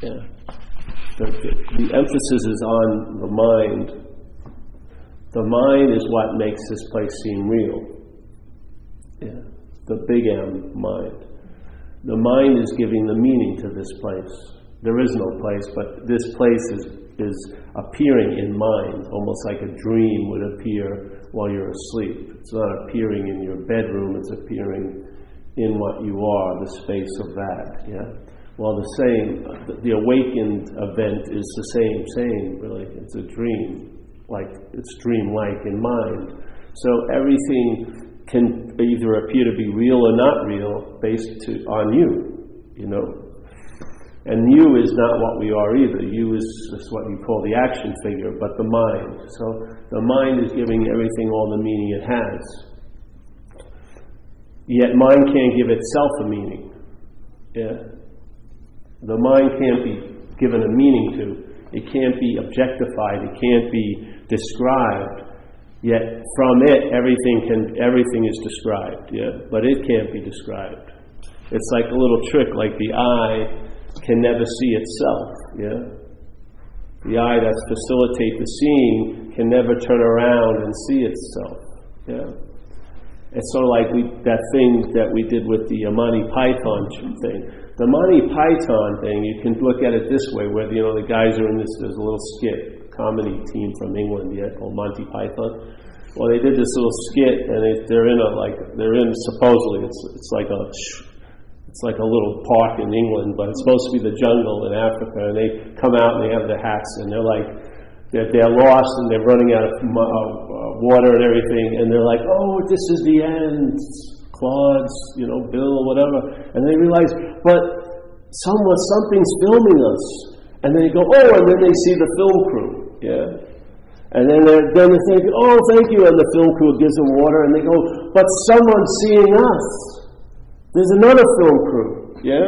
Yeah. The emphasis is on the mind. The mind is what makes this place seem real. Yeah. The big M, mind. The mind is giving the meaning to this place. There is no place, but this place is appearing in mind, almost like a dream would appear while you're asleep. It's not appearing in your bedroom, it's appearing in what you are, the space of that. Yeah. Well, the awakened event is the same, really. It's a dream, like it's dream-like in mind. So everything can either appear to be real or not real based on you know. And you is not what we are either. You is just what you call the action figure, but the mind. So the mind is giving everything all the meaning it has. Yet mind can't give itself a meaning. Yeah. The mind can't be given a meaning to. It can't be objectified. It can't be described. Yet from it, everything is described. Yeah, but it can't be described. It's like a little trick, like the eye can never see itself. Yeah, the eye that facilitates the seeing can never turn around and see itself. Yeah, it's sort of like that thing that we did with the Monty Python thing. The Monty Python thing, you can look at it this way, where the guys are in this. There's a little skit, comedy team from England, called Monty Python. Well, they did this little skit, and they're in supposedly it's like a little park in England, but it's supposed to be the jungle in Africa. And they come out and they have their hats, and they're lost and they're running out of water and everything, and they're like, "Oh, this is the end, Claude's, Bill, whatever." And they realize, but something's filming us. And they go, "Oh," and then they see the film crew. Yeah. And then they think, "Oh, thank you," and the film crew gives them water, and they go, "But someone's seeing us. There's another film crew." Yeah.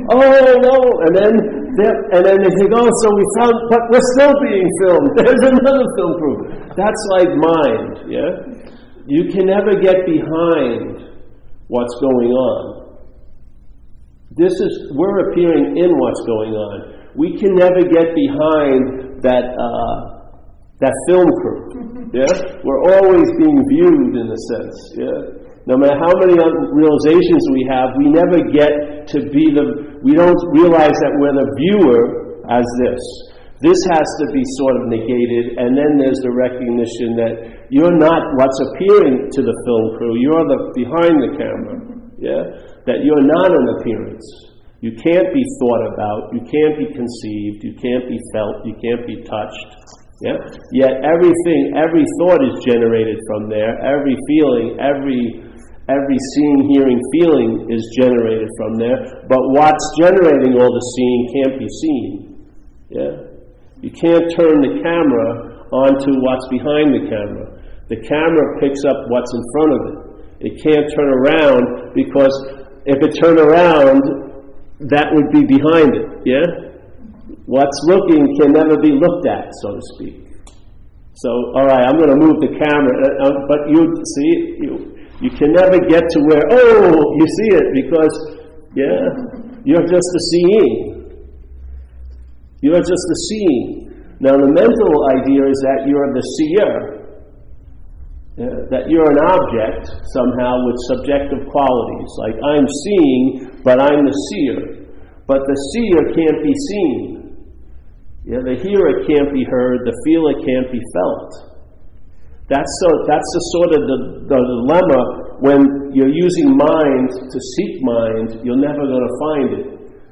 "Oh no," and then they think, "Oh, so we found, but we're still being filmed. There's another film crew." That's like mind. Yeah. You can never get behind what's going on. We're appearing in what's going on. We can never get behind that film crew. Yeah, we're always being viewed in a sense. Yeah, no matter how many realizations we have, we never get to be we don't realize that we're the viewer as this. This has to be sort of negated, and then there's the recognition that you're not what's appearing to the film crew. You're behind the camera. Yeah, that you're not an appearance. You can't be thought about, you can't be conceived, you can't be felt, you can't be touched. Yeah? Yet every thought is generated from there, every feeling, every seeing, hearing, feeling is generated from there, but what's generating all the seeing can't be seen. Yeah? You can't turn the camera onto what's behind the camera. The camera picks up what's in front of it. It can't turn around, because if it turned around, that would be behind it, yeah? What's looking can never be looked at, so to speak. So, all right, I'm going to move the camera, but you see, you can never get to where, oh, you see it, because, yeah, you're just the seeing. You're just the seeing. Now, the mental idea is that you're the seer. Yeah, that you're an object somehow with subjective qualities. Like, I'm seeing, but I'm the seer. But the seer can't be seen. Yeah, the hearer can't be heard. The feeler can't be felt. That's the sort of the dilemma when you're using mind to seek mind. You're never going to find it,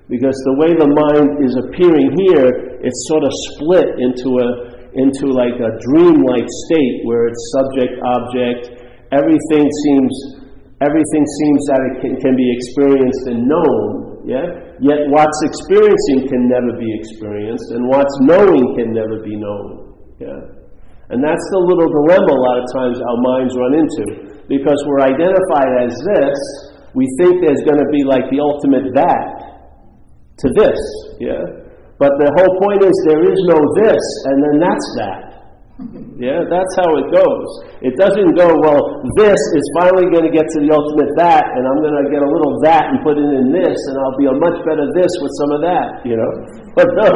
because the way the mind is appearing here, it's sort of split into like a dream-like state where it's subject, object. Everything seems that it can be experienced and known. Yeah. Yet what's experiencing can never be experienced, and what's knowing can never be known. Yeah. And that's the little dilemma a lot of times our minds run into, because we're identified as this. We think there's going to be like the ultimate that to this. Yeah. But the whole point is there is no this, and then that's that. Yeah, that's how it goes. It doesn't go, well, this is finally going to get to the ultimate that, and I'm going to get a little that and put it in this, and I'll be a much better this with some of that, But no,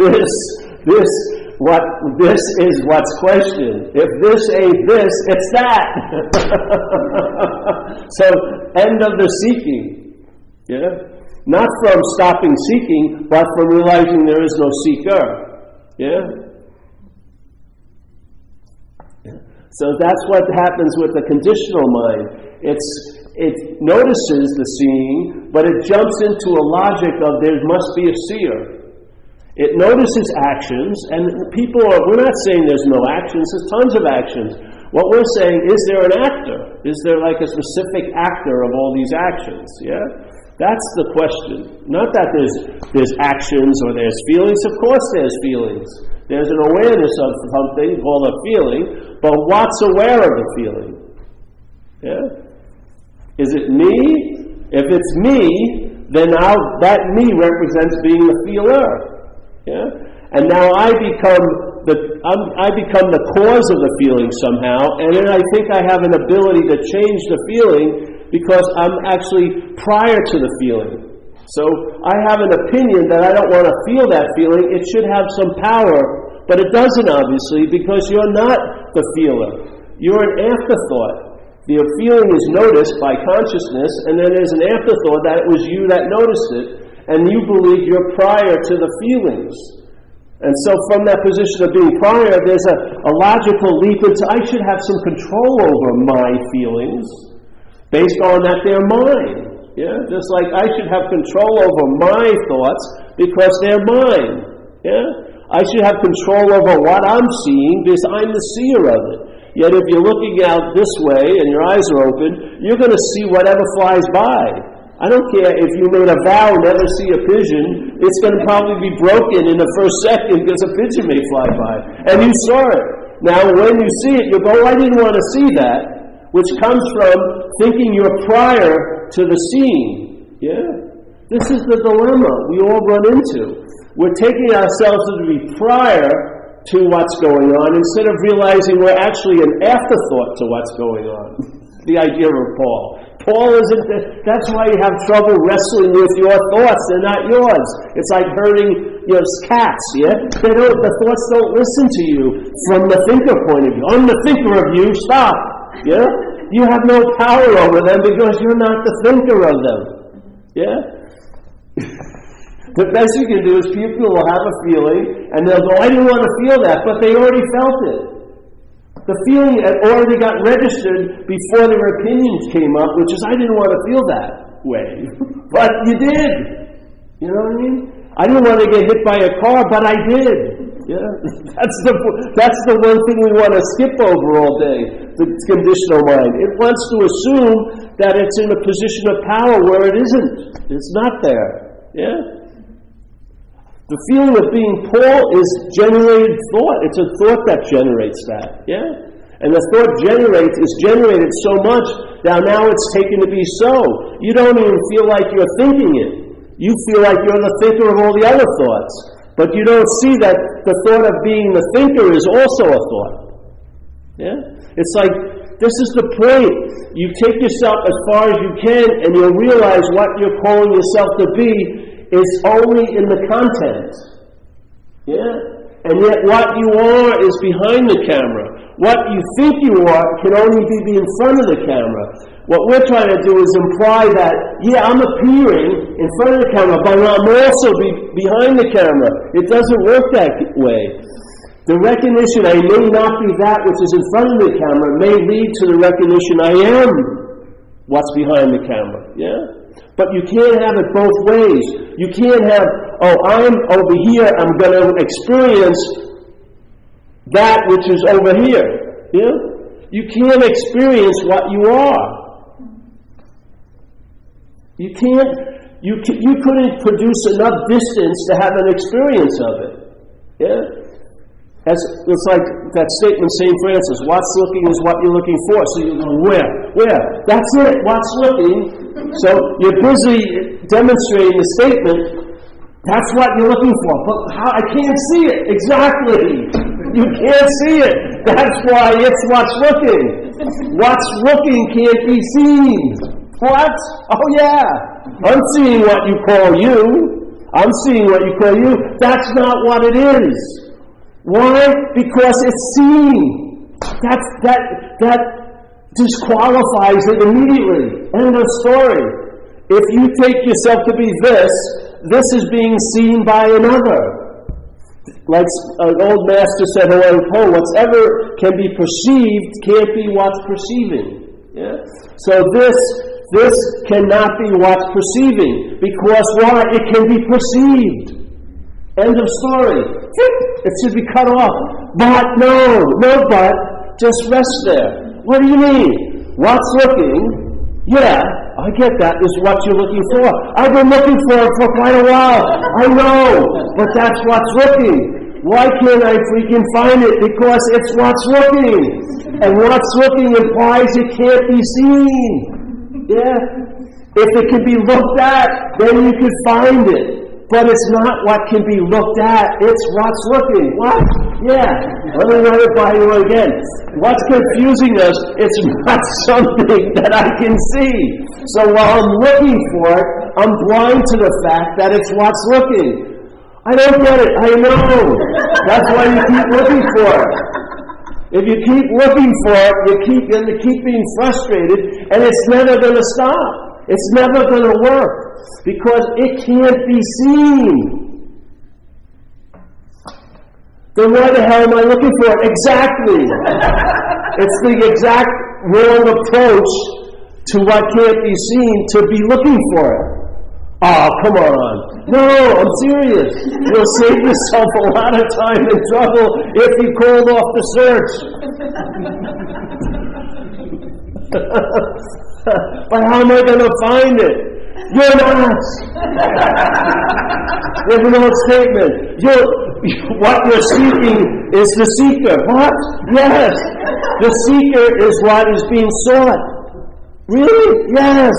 this is what's questioned. If this ain't this, it's that. So, end of the seeking. Yeah? Not from stopping seeking, but from realizing there is no seeker. Yeah? So that's what happens with the conditional mind. It notices the seeing, but it jumps into a logic of there must be a seer. It notices actions, and we're not saying there's no actions, there's tons of actions. What we're saying, is there an actor? Is there like a specific actor of all these actions? Yeah? That's the question. Not that there's actions or there's feelings. Of course there's feelings. There's an awareness of something called a feeling, but what's aware of the feeling? Yeah? Is it me? If it's me, then now that me represents being the feeler. Yeah? And now I become the cause of the feeling somehow, and then I think I have an ability to change the feeling because I'm actually prior to the feeling. So I have an opinion that I don't want to feel that feeling. It should have some power, but it doesn't, obviously, because you're not the feeler. You're an afterthought. The feeling is noticed by consciousness, and then there's an afterthought that it was you that noticed it, and you believe you're prior to the feelings. And so from that position of being prior, there's a logical leap into, I should have some control over my feelings, based on that they're mine. Yeah? Just like I should have control over my thoughts, because they're mine. Yeah? I should have control over what I'm seeing, because I'm the seer of it. Yet if you're looking out this way and your eyes are open, you're going to see whatever flies by. I don't care if you made a vow never see a pigeon, it's going to probably be broken in the first second because a pigeon may fly by. And you saw it. Now when you see it, you go, I didn't want to see that, which comes from thinking you're prior to the seeing. Yeah? This is the dilemma we all run into. We're taking ourselves to be prior to what's going on, instead of realizing we're actually an afterthought to what's going on. The idea of Paul. Paul isn't, that's why you have trouble wrestling with your thoughts, they're not yours. It's like herding cats, yeah? The thoughts don't listen to you from the thinker point of view. I'm the thinker of you, stop, yeah? You have no power over them because you're not the thinker of them, yeah? The best you can do is people will have a feeling, and they'll go, I didn't want to feel that, but they already felt it. The feeling already got registered before their opinions came up, which is, I didn't want to feel that way. But you did. You know what I mean? I didn't want to get hit by a car, but I did. Yeah? That's the one thing we want to skip over all day, the conditional mind. It wants to assume that it's in a position of power where it isn't. It's not there. Yeah? The feeling of being Paul is generated thought. It's a thought that generates that. Yeah? And the thought is generated so much that now it's taken to be so. You don't even feel like you're thinking it. You feel like you're the thinker of all the other thoughts. But you don't see that the thought of being the thinker is also a thought. Yeah? It's like, this is the point. You take yourself as far as you can, and you'll realize what you're calling yourself to be is only in the content. Yeah? And yet what you are is behind the camera. What you think you are can only be in front of the camera. What we're trying to do is imply that, yeah, I'm appearing in front of the camera, but I'm also behind the camera. It doesn't work that way. The recognition I may not be that which is in front of the camera may lead to the recognition I am what's behind the camera. Yeah? But you can't have it both ways. You can't have, I'm over here, I'm going to experience that which is over here. Yeah? You can't experience what you are. You couldn't produce enough distance to have an experience of it. Yeah? It's like that statement, St. Francis, what's looking is what you're looking for. So you go, where? That's it, what's looking. So you're busy demonstrating the statement, that's what you're looking for. But how? I can't see it. Exactly. You can't see it. That's why it's what's looking. What's looking can't be seen. What? Oh yeah. I'm seeing what you call you. I'm seeing what you call you. That's not what it is. Why? Because it's seen. That disqualifies it immediately. End of story. If you take yourself to be this is being seen by another. Like an old master said, Hawaiian poem, whatever can be perceived can't be what's perceiving. Yeah? So this cannot be what's perceiving, because why? It can be perceived. End of story. It should be cut off. But no but. Just rest there. What do you mean? What's looking? Yeah, I get that is what you're looking for. I've been looking for it for quite a while. I know, but that's what's looking. Why can't I freaking find it? Because it's what's looking. And what's looking implies it can't be seen. Yeah? If it can be looked at, then you can find it. But it's not what can be looked at, it's what's looking. What? Yeah. Let me run it by you again. What's confusing us, it's not something that I can see. So while I'm looking for it, I'm blind to the fact that it's what's looking. I don't get it, I know. That's why you keep looking for it. If you keep looking for it, you're going to keep being frustrated, and it's never going to stop. It's never going to work, because it can't be seen. Then why the hell am I looking for it? Exactly. It's the exact wrong approach to what can't be seen, to be looking for it. Oh, come on. No, I'm serious. You'll save yourself a lot of time and trouble if you called off the search. But how am I going to find it? You're not. There's an old statement. What you're seeking is the seeker. What? Yes. The seeker is what is being sought. Really? Yes.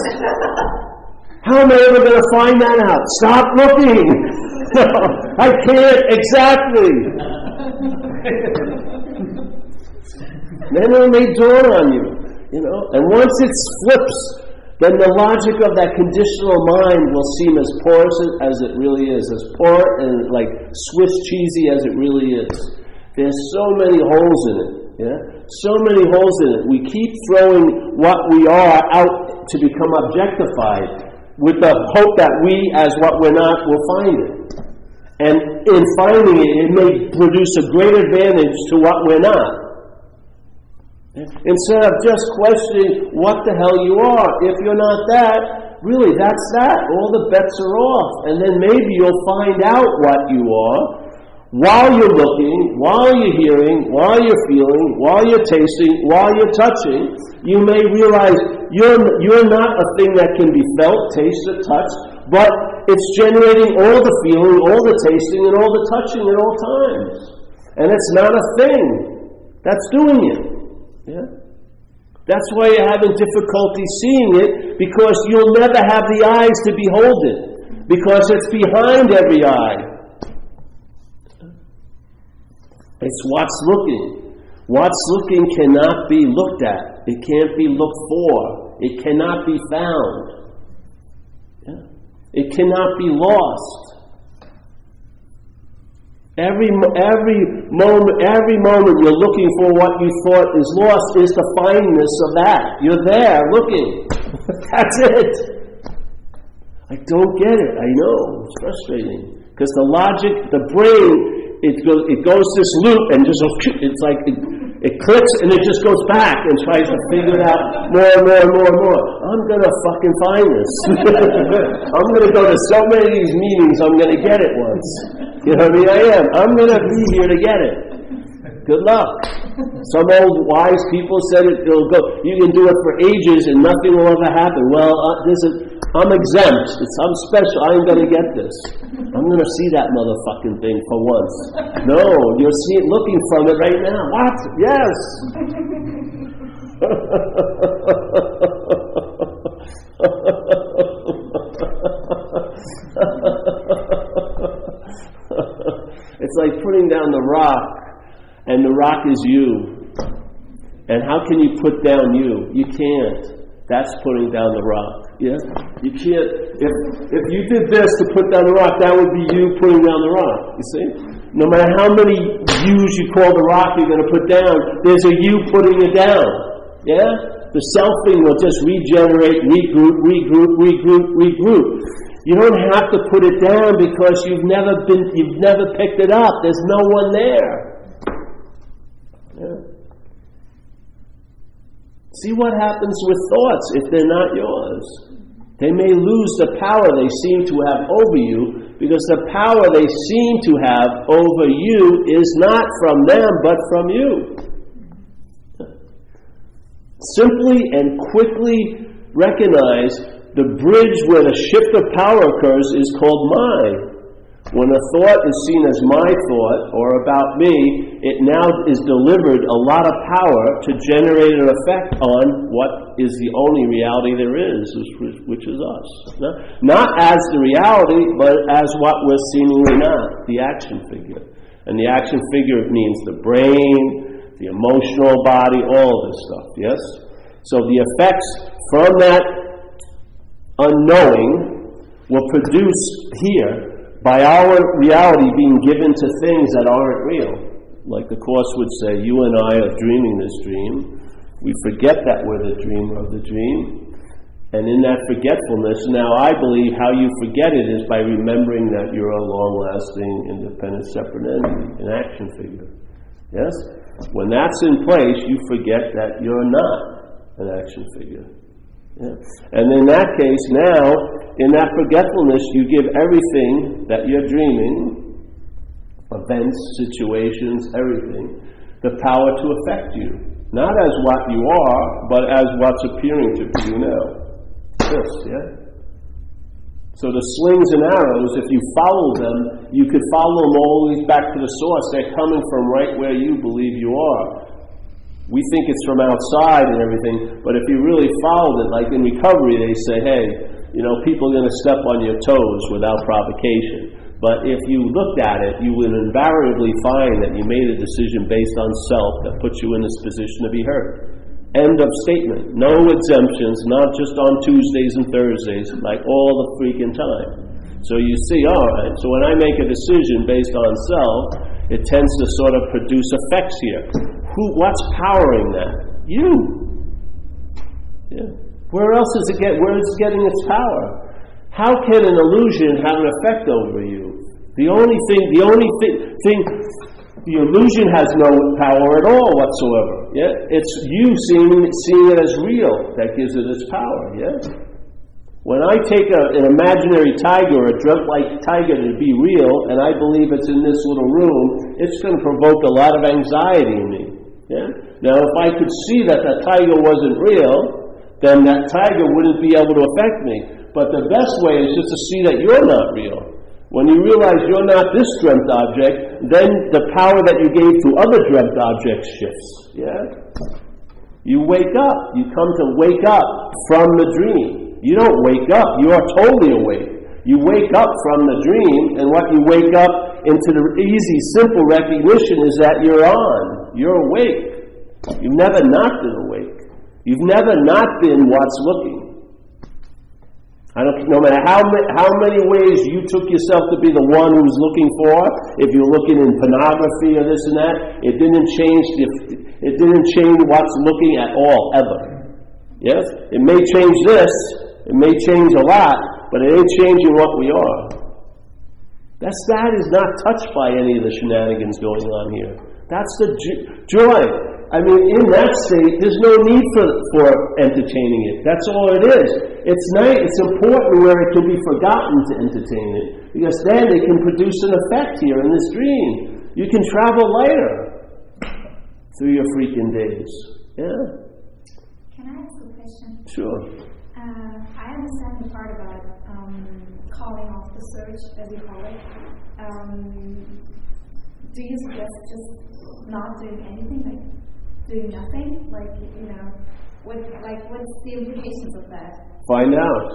How am I ever going to find that out? Stop looking. No, I can't. Exactly. Then it may dawn on you, And once it flips, then the logic of that conditional mind will seem as porous as it really is, as poor and like Swiss cheesy as it really is. There's so many holes in it. Yeah, so many holes in it. We keep throwing what we are out to become objectified, with the hope that we, as what we're not, will find it. And in finding it, it may produce a great advantage to what we're not. Instead of just questioning what the hell you are. If you're not that, really, that's that. All the bets are off. And then maybe you'll find out what you are while you're looking, while you're hearing, while you're feeling, while you're tasting, while you're touching. You may realize you're not a thing that can be felt, tasted, touched, but it's generating all the feeling, all the tasting, and all the touching at all times. And it's not a thing that's doing it. Yeah? That's why you're having difficulty seeing it, because you'll never have the eyes to behold it, because it's behind every eye. It's what's looking. What's looking cannot be looked at. It can't be looked for. It cannot be found. Yeah? It cannot be lost. Every moment you're looking for what you thought is lost is the fineness of that. You're there looking. That's it. I don't get it. I know. It's frustrating. Because the logic, the brain, it goes this loop and just, it's like it clicks and it just goes back and tries to figure it out more and more and more and more. I'm going to fucking find this. I'm going to go to so many of these meetings, I'm going to get it once. You know what I mean? I am. I'm going to be here to get it. Good luck. Some old wise people said it'll go. You can do it for ages and nothing will ever happen. Well, I'm exempt. I'm special. I'm going to get this. I'm going to see that motherfucking thing for once. No, you're looking from it right now. What? Yes. It's like putting down the rock, and the rock is you. And how can you put down you? You can't. That's putting down the rock. Yeah? You can't, if you did this to put down the rock, that would be you putting down the rock, you see? No matter how many yous you call the rock you're going to put down, there's a you putting it down, yeah? The selfing will just regenerate, regroup. You don't have to put it down because you've never picked it up. There's no one there. Yeah. See what happens with thoughts if they're not yours. They may lose the power they seem to have over you because the power they seem to have over you is not from them but from you. Simply and quickly recognize the bridge where the shift of power occurs is called mind. When a thought is seen as my thought or about me, it now is delivered a lot of power to generate an effect on what is the only reality there is, which is us. Not as the reality, but as what we're seemingly not, the action figure. And the action figure means the brain, the emotional body, all this stuff, yes? So the effects from that unknowing will produce here by our reality being given to things that aren't real. Like the Course would say, you and I are dreaming this dream. We forget that we're the dreamer of the dream. And in that forgetfulness, now I believe how you forget it is by remembering that you're a long-lasting, independent, separate entity, an action figure. Yes? When that's in place, you forget that you're not an action figure. Yeah. And in that case, now, in that forgetfulness, you give everything that you're dreaming, events, situations, everything, the power to affect you. Not as what you are, but as what's appearing to you now. This, yeah? So the slings and arrows, if you follow them, you could follow them always back to the source. They're coming from right where you believe you are. We think it's from outside and everything, but if you really followed it, like in recovery, they say, hey, people are going to step on your toes without provocation. But if you looked at it, you would invariably find that you made a decision based on self that puts you in this position to be hurt. End of statement. No exemptions, not just on Tuesdays and Thursdays, like all the freaking time. So you see, all right, so when I make a decision based on self, it tends to sort of produce effects here. What's powering that? You. Yeah. Where else is it where is it getting its power? How can an illusion have an effect over you? The illusion has no power at all whatsoever. Yeah? It's you seeing it as real that gives it its power. Yeah? When I take an imaginary tiger or a dreamt-like tiger to be real, and I believe it's in this little room, it's going to provoke a lot of anxiety in me. Yeah? Now, if I could see that tiger wasn't real, then that tiger wouldn't be able to affect me. But the best way is just to see that you're not real. When you realize you're not this dreamt object, then the power that you gave to other dreamt objects shifts. Yeah? You wake up. You come to wake up from the dream. You don't wake up. You are totally awake. You wake up from the dream, and what you wake up into the easy, simple recognition is that you're on. You're awake. You've never not been awake. You've never not been what's looking. No matter how many ways you took yourself to be the one who's looking for, if you're looking in pornography or this and that, it didn't change what's looking at all, ever. Yes? It may change this, it may change a lot, but it ain't changing what we are. That is not touched by any of the shenanigans going on here. That's the joy. I mean, in that state, there's no need for entertaining it. That's all it is. It's nice. It's important where it can be forgotten to entertain it, because then it can produce an effect here in this dream. You can travel lighter through your freaking days. Yeah. Can I ask a question? Sure. I understand the part about calling off the search, as you call it. Do you suggest just not doing anything, like doing nothing? What's the implications of that? Find out.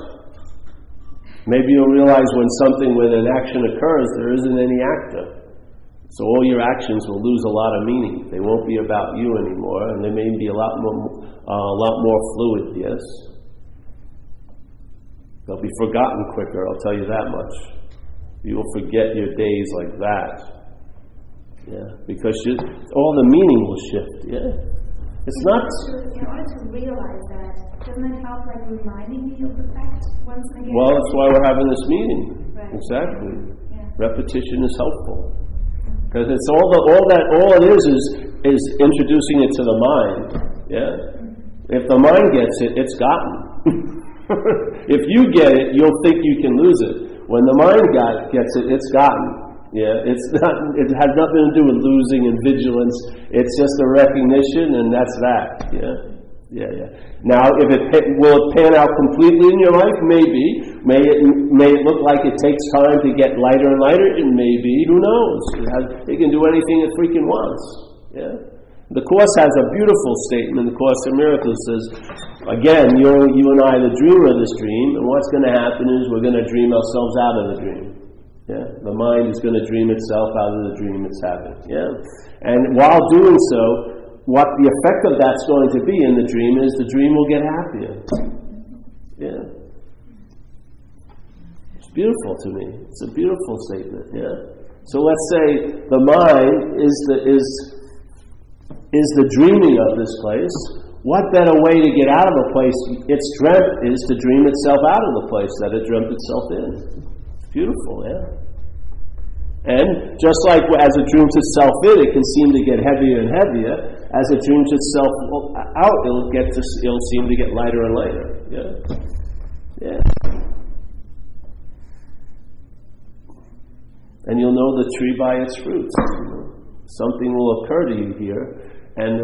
Maybe you'll realize when an action occurs, there isn't any actor. So all your actions will lose a lot of meaning. They won't be about you anymore, and they may be a lot more fluid. Yes. They'll be forgotten quicker, I'll tell you that much. You will forget your days like that. Yeah, because all the meaning will shift. Yeah, it's not. In order to realize that, doesn't it help like reminding me of the fact once again? Well, that's why we're having this meeting. Right. Exactly. Yeah. Repetition is helpful because it's all it is introducing it to the mind. Yeah. If the mind gets it, it's gotten. If you get it, you'll think you can lose it. When the mind gets it, it's gotten. Yeah, it has nothing to do with losing and vigilance. It's just a recognition, and that's that. Yeah. Now, will it pan out completely in your life? Maybe. May it look like it takes time to get lighter and lighter? It may be. Who knows? It can do anything it freaking wants. Yeah. The Course has a beautiful statement. The Course in Miracles says, again, you and I are the dreamer of this dream, and what's going to happen is we're going to dream ourselves out of the dream. Yeah, the mind is going to dream itself out of the dream it's having. Yeah, and while doing so, what the effect of that's going to be in the dream is the dream will get happier. Yeah, it's beautiful to me. It's a beautiful statement. Yeah. So let's say the mind is the dreaming of this place. What better way to get out of a place it's dreamt is to dream itself out of the place that it dreamt itself in. It's beautiful, yeah. And just like as it dreams itself in, it can seem to get heavier and heavier. As it dreams itself out, it'll seem to get lighter and lighter. Yeah. And you'll know the tree by its fruits. Something will occur to you here, and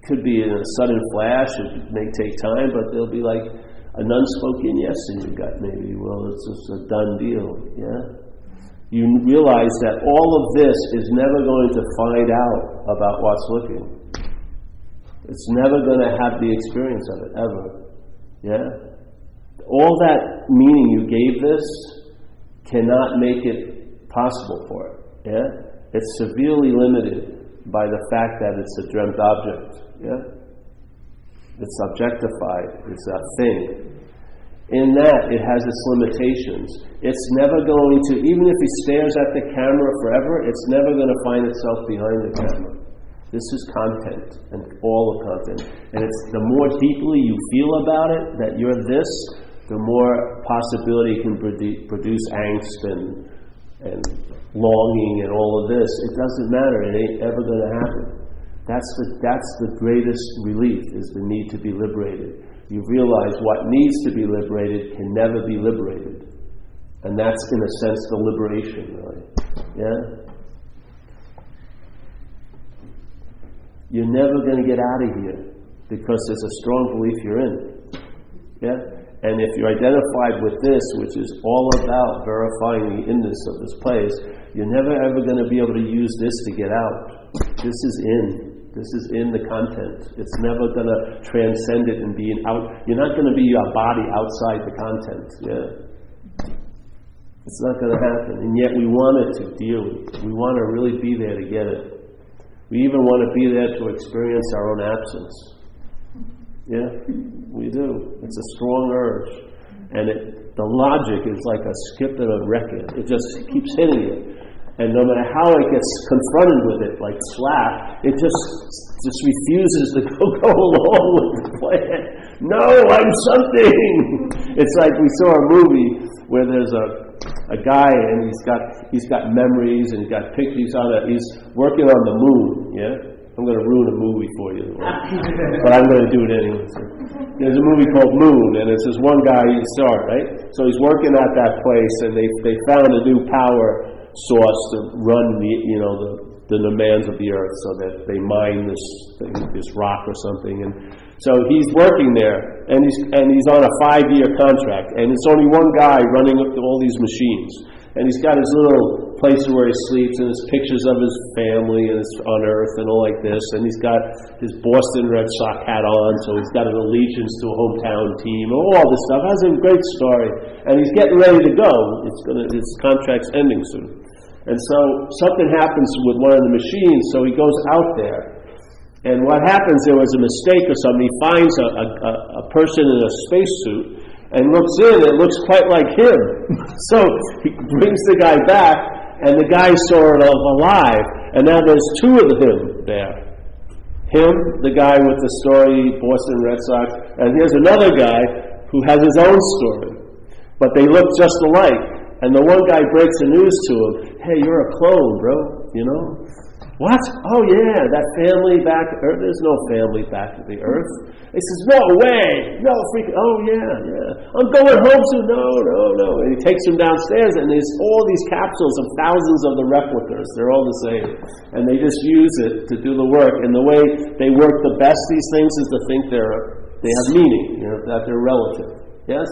could be in a sudden flash. It may take time, but there'll be like an unspoken yes in your gut. Maybe, well, it's just a done deal. Yeah. You realize that all of this is never going to find out about what's looking. It's never going to have the experience of it, ever. Yeah? All that meaning you gave this cannot make it possible for it. Yeah? It's severely limited by the fact that it's a dreamt object. Yeah? It's objectified. It's a thing. In that, it has its limitations. It's never going to, even if it stares at the camera forever, it's never going to find itself behind the camera. This is content, and all of content. And it's the more deeply you feel about it, that you're this, the more possibility it can produce angst and longing and all of this. It doesn't matter. It ain't ever going to happen. That's the greatest relief, is the need to be liberated. You realize what needs to be liberated can never be liberated. And that's, in a sense, the liberation, really. Yeah? You're never going to get out of here because there's a strong belief you're in. Yeah? And if you're identified with this, which is all about verifying the inness of this place, you're never ever going to be able to use this to get out. This is in. This is in the content. It's never going to transcend it and be out. You're not going to be a body outside the content. Yeah, it's not going to happen. And yet we want it to dearly. We want to really be there to get it. We even want to be there to experience our own absence. Yeah, we do. It's a strong urge, and the logic is like a skip and a record. It just keeps hitting you. And no matter how it gets confronted with it, like slap, it just refuses to go along with the plan. No, I'm something. It's like we saw a movie where there's a guy and he's got memories and he's got pictures on it. He's working on the moon. Yeah, I'm going to ruin a movie for you, but I'm going to do it anyway. So, there's a movie called Moon, and it's this one guy you saw it, right? So he's working at that place, and they found a new power source to run the demands of the earth, so that they mine this rock or something. And so he's working there, and he's on a 5-year contract, and it's only one guy running up to all these machines. And he's got his little place where he sleeps, and his pictures of his family and on Earth and all like this. And he's got his Boston Red Sox hat on, so he's got an allegiance to a hometown team, all this stuff. That's a great story. And he's getting ready to go. His contract's ending soon. And so something happens with one of the machines, so he goes out there. And what happens, there was a mistake or something. He finds a person in a spacesuit, and looks in, it looks quite like him. So he brings the guy back, and the guy's sort of alive, and now there's two of him there. Him, the guy with the story, Boston Red Sox, and here's another guy who has his own story. But they look just alike. And the one guy breaks the news to him, hey, you're a clone, bro, you know? What? Oh yeah, that family back to Earth, there's no family back to the Earth. He says, no way, no freaking, oh yeah, I'm going home soon, no. And he takes him downstairs, and there's all these capsules of thousands of the replicas, they're all the same. And they just use it to do the work. And the way they work the best, these things, is to think they have meaning, that they're relative. Yes?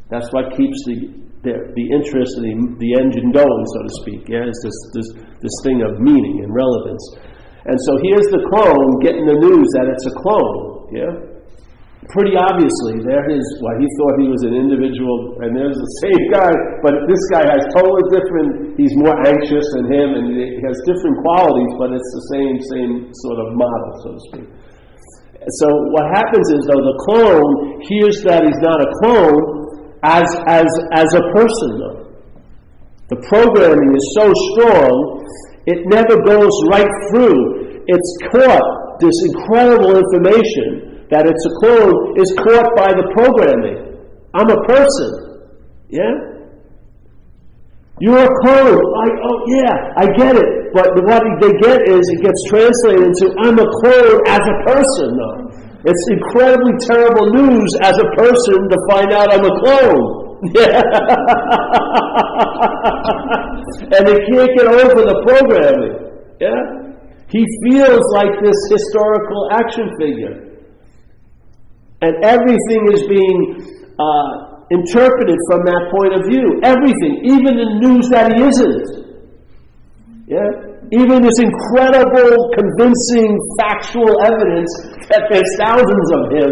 That's what keeps the interest of the engine going, so to speak. Yeah, it's this thing of meaning and relevance. And so here's the clone getting the news that it's a clone. Yeah, pretty obviously, he thought he was an individual, and there's the same guy, but this guy has totally different. He's more anxious than him, and he has different qualities, but it's the same sort of model, so to speak. So what happens is, though, the clone hears that he's not a clone as a person, though. The programming is so strong, it never goes right through. It's caught, this incredible information that it's a clone is caught by the programming. I'm a person. Yeah? You're a clone. I get it. But what they get is, it gets translated into, I'm a clone as a person, though. It's incredibly terrible news as a person to find out I'm a clone. And they can't get over the programming. Yeah? He feels like this historical action figure. And everything is being interpreted from that point of view. Everything. Even the news that he isn't. Yeah? Even this incredible, convincing, factual evidence that there's thousands of him,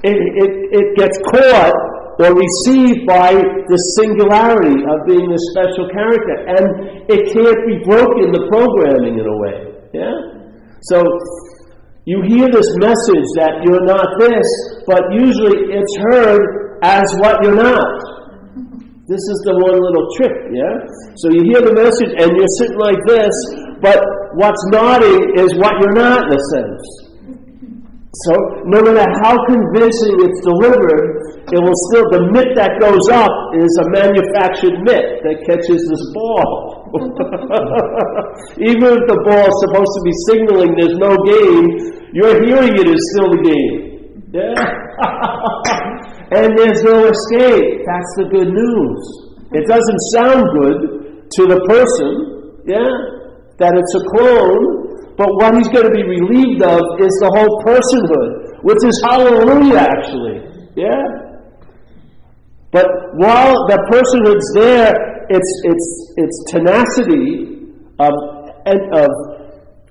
it gets caught or received by the singularity of being a special character. And it can't be broken, the programming, in a way. Yeah? So, you hear this message that you're not this, but usually it's heard as what you're not. This is the one little trick, yeah? So you hear the message and you're sitting like this, but what's nodding is what you're not, in a sense. So no matter how convincing it's delivered, it will still, the myth that goes up is a manufactured myth that catches this ball. Even if the ball is supposed to be signaling there's no game, your hearing it is still the game. Yeah? And there's no escape. That's the good news. It doesn't sound good to the person, that it's a clone, but what he's going to be relieved of is the whole personhood, which is hallelujah, actually. Yeah? But while the personhood's there, its tenacity of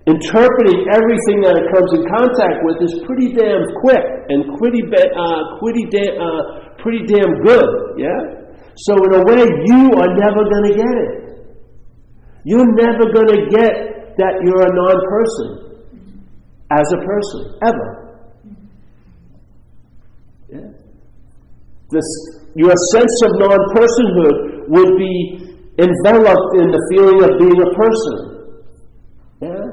interpreting everything that it comes in contact with is pretty damn quick and pretty damn good, yeah? So in a way, you are never going to get it. You're never going to get that you're a non-person as a person, ever. Yeah? Your sense of non-personhood would be enveloped in the feeling of being a person. Yeah?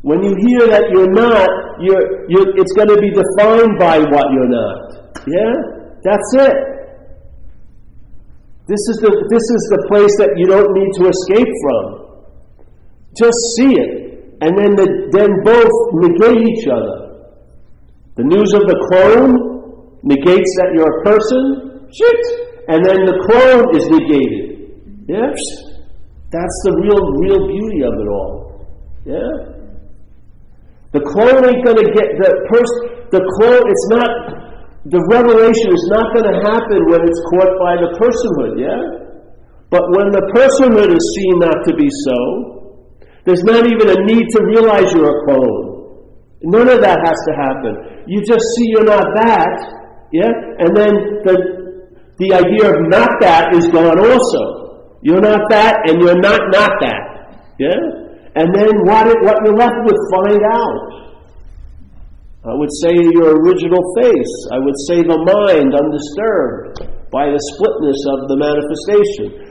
When you hear that you're not, it's going to be defined by what you're not. Yeah? That's it. This is the place that you don't need to escape from. Just see it. And then both negate each other. The news of the clone negates that you're a person. Shit! And then the clone is negated. Yes? That's the real beauty of it all. Yeah? The clone ain't going to get the clone. It's not. The revelation is not going to happen when it's caught by the personhood. Yeah, but when the personhood is seen not to be so, there's not even a need to realize you're a clone. None of that has to happen. You just see you're not that. Yeah, and then the idea of not that is gone also. You're not that, and you're not that. Yeah. And then what you're left with, find out. I would say your original face. I would say the mind undisturbed by the splitness of the manifestation.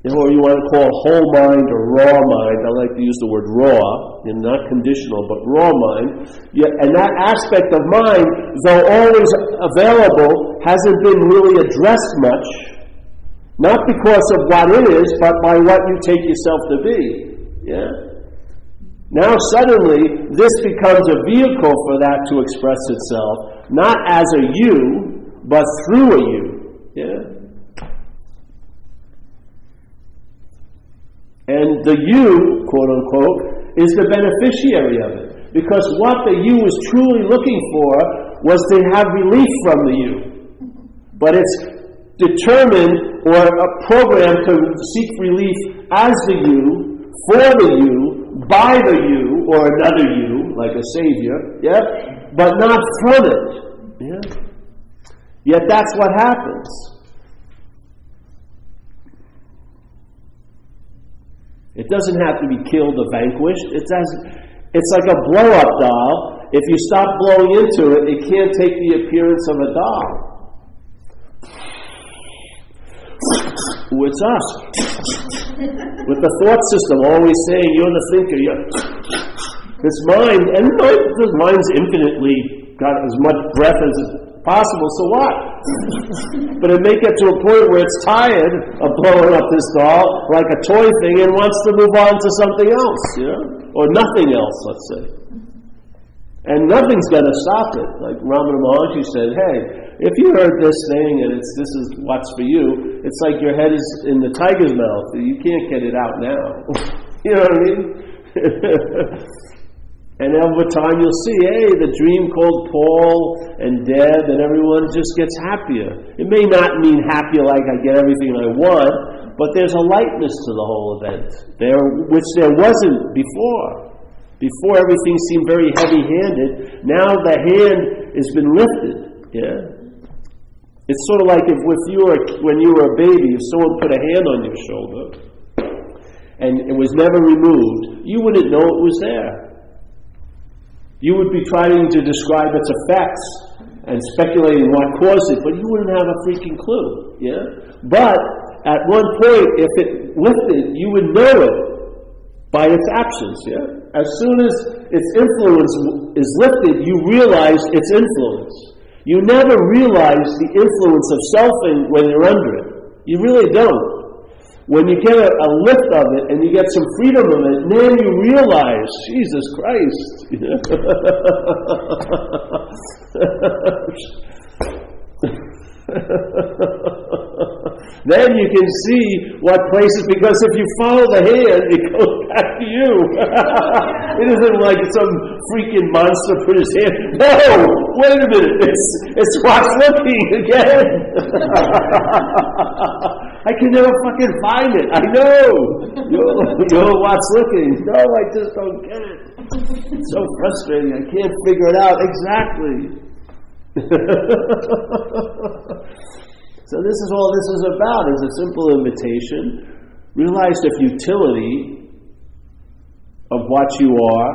Or you want to call whole mind or raw mind. I like to use the word raw, and not conditional, but raw mind. And that aspect of mind, though always available, hasn't been really addressed much. Not because of what it is, but by what you take yourself to be. Yeah? Now suddenly, this becomes a vehicle for that to express itself, not as a you, but through a you. Yeah? And the you, quote unquote, is the beneficiary of it. Because what the you was truly looking for was to have relief from the you. But it's determined or programmed to seek relief as the you, for the you, by the you, or another you, like a savior, yeah? But not from it. Yeah? Yet that's what happens. It doesn't have to be killed or vanquished. It's like a blow-up doll. If you stop blowing into it, it can't take the appearance of a doll. Ooh, it's us. With the thought system always saying, you're the thinker. This mind, and the mind's infinitely got as much breath as possible, so what? But it may get to a point where it's tired of blowing up this doll like a toy thing and wants to move on to something else, or nothing else, let's say. And nothing's going to stop it. Like Ramana Maharshi said, hey, if you heard this thing and this is what's for you, it's like your head is in the tiger's mouth. You can't get it out now. You know what I mean? And over time you'll see, hey, the dream called Paul and Deb, and everyone just gets happier. It may not mean happier like I get everything I want, but there's a lightness to the whole event, which there wasn't before. Before everything seemed very heavy-handed. Now the hand has been lifted. Yeah, it's sort of like when you were a baby, if someone put a hand on your shoulder and it was never removed, you wouldn't know it was there. You would be trying to describe its effects and speculating what caused it, but you wouldn't have a freaking clue. Yeah? But at one point, if it lifted, you would know it by its absence. Yeah? As soon as its influence is lifted, you realize its influence. You never realize the influence of selfing when you're under it. You really don't. When you get a lift of it and you get some freedom of it, then you realize, Jesus Christ. Then you can see what places, because if you follow the hand, it goes back to you. It isn't like some freaking monster put his hand. No! Wait a minute. It's what's looking again. I can never fucking find it. I know. You're what's looking. No, I just don't get it. It's so frustrating. I can't figure it out exactly. So this is all this is about, is a simple invitation. Realize the futility of what you are,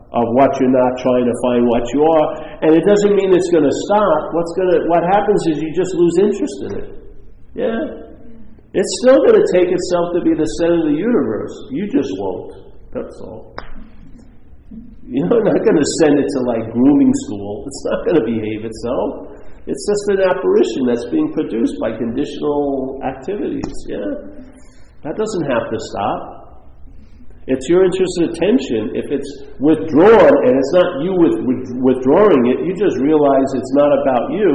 of what you're not trying to find what you are, and it doesn't mean it's going to stop. What happens is you just lose interest in it. Yeah? It's still going to take itself to be the center of the universe. You just won't. That's all. You're not going to send it to like grooming school. It's not going to behave itself. It's just an apparition that's being produced by conditional activities. Yeah? That doesn't have to stop. It's your interest and attention. If it's withdrawn and it's not you withdrawing it, you just realize it's not about you,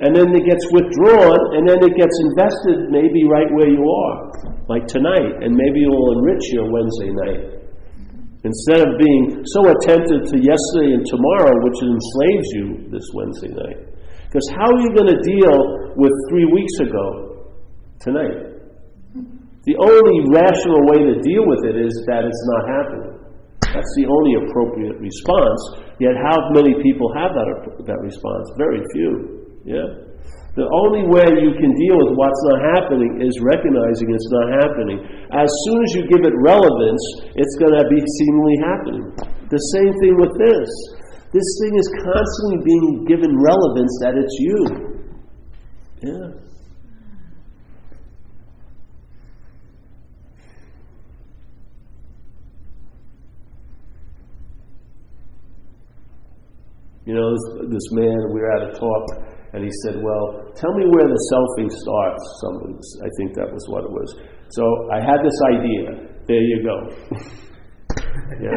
and then it gets withdrawn, and then it gets invested maybe right where you are, like tonight, and maybe it will enrich your Wednesday night. Instead of being so attentive to yesterday and tomorrow, which enslaves you this Wednesday night. Because how are you going to deal with 3 weeks ago tonight? The only rational way to deal with it is that it's not happening. That's the only appropriate response. Yet how many people have that response? Very few. Yeah? The only way you can deal with what's not happening is recognizing it's not happening. As soon as you give it relevance, it's going to be seemingly happening. The same thing with this. This thing is constantly being given relevance that it's you. Yeah. You know, this man, we were at a talk, and he said, well, tell me where the selfing starts. I think that was what it was. So I had this idea. There you go. Yeah.